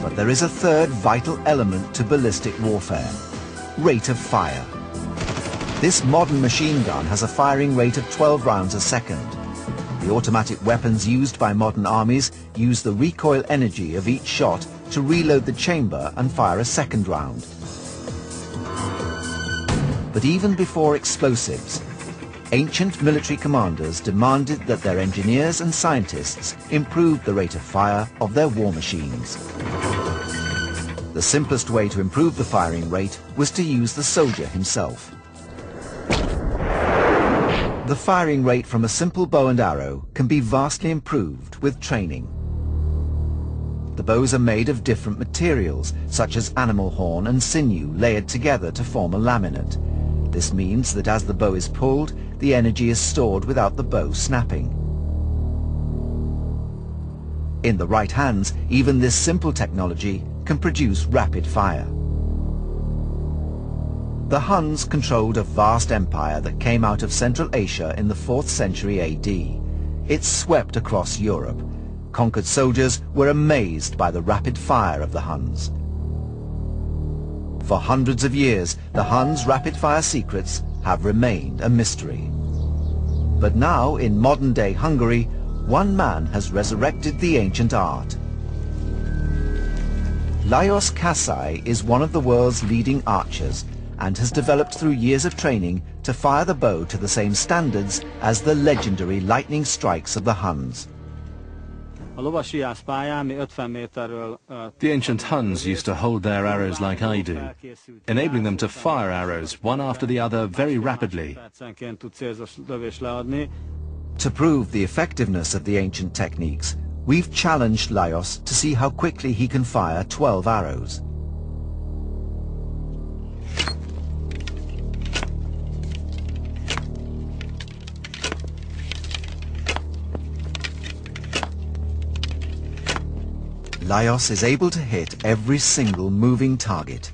But there is a third vital element to ballistic warfare: rate of fire. This modern machine gun has a firing rate of 12 rounds a second. The automatic weapons used by modern armies use the recoil energy of each shot to reload the chamber and fire a second round. But even before explosives, ancient military commanders demanded that their engineers and scientists improve the rate of fire of their war machines. The simplest way to improve the firing rate was to use the soldier himself. The firing rate from a simple bow and arrow can be vastly improved with training. The bows are made of different materials, such as animal horn and sinew layered together to form a laminate. This means that as the bow is pulled, the energy is stored without the bow snapping. In the right hands, even this simple technology can produce rapid fire. The Huns controlled a vast empire that came out of Central Asia in the 4th century AD. It swept across Europe. Conquered soldiers were amazed by the rapid fire of the Huns. For hundreds of years, the Huns' rapid-fire secrets have remained a mystery. But now, in modern-day Hungary, one man has resurrected the ancient art. Lajos Kassai is one of the world's leading archers and has developed through years of training to fire the bow to the same standards as the legendary lightning strikes of the Huns. The ancient Huns used to hold their arrows like I do, enabling them to fire arrows one after the other very rapidly. To prove the effectiveness of the ancient techniques, we've challenged Lajos to see how quickly he can fire 12 arrows. Lajos is able to hit every single moving target.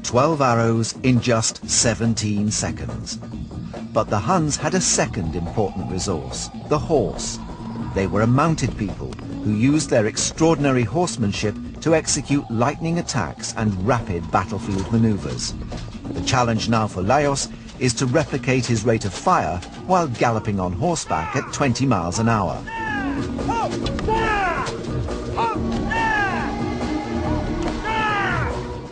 12 arrows in just 17 seconds. But the Huns had a second important resource, the horse. They were a mounted people who used their extraordinary horsemanship to execute lightning attacks and rapid battlefield maneuvers. The challenge now for Lajos is to replicate his rate of fire while galloping on horseback at 20 miles an hour.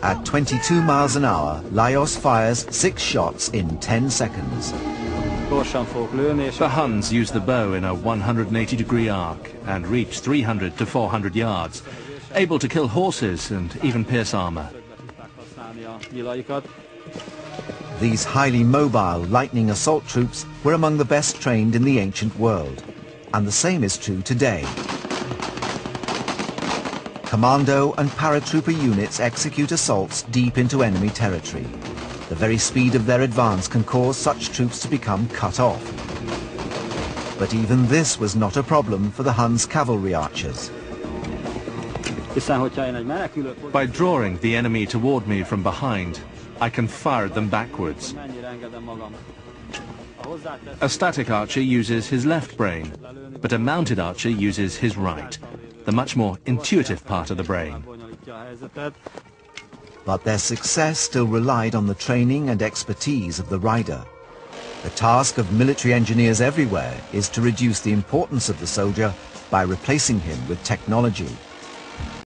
At 22 miles an hour, Lajos fires 6 shots in 10 seconds. The Huns used the bow in a 180-degree arc and reached 300 to 400 yards, able to kill horses and even pierce armor. These highly mobile lightning assault troops were among the best trained in the ancient world, and the same is true today. Commando and paratrooper units execute assaults deep into enemy territory. The very speed of their advance can cause such troops to become cut off. But even this was not a problem for the Huns' cavalry archers. By drawing the enemy toward me from behind, I can fire at them backwards. A static archer uses his left brain, but a mounted archer uses his right, the much more intuitive part of the brain. But their success still relied on the training and expertise of the rider. The task of military engineers everywhere is to reduce the importance of the soldier by replacing him with technology.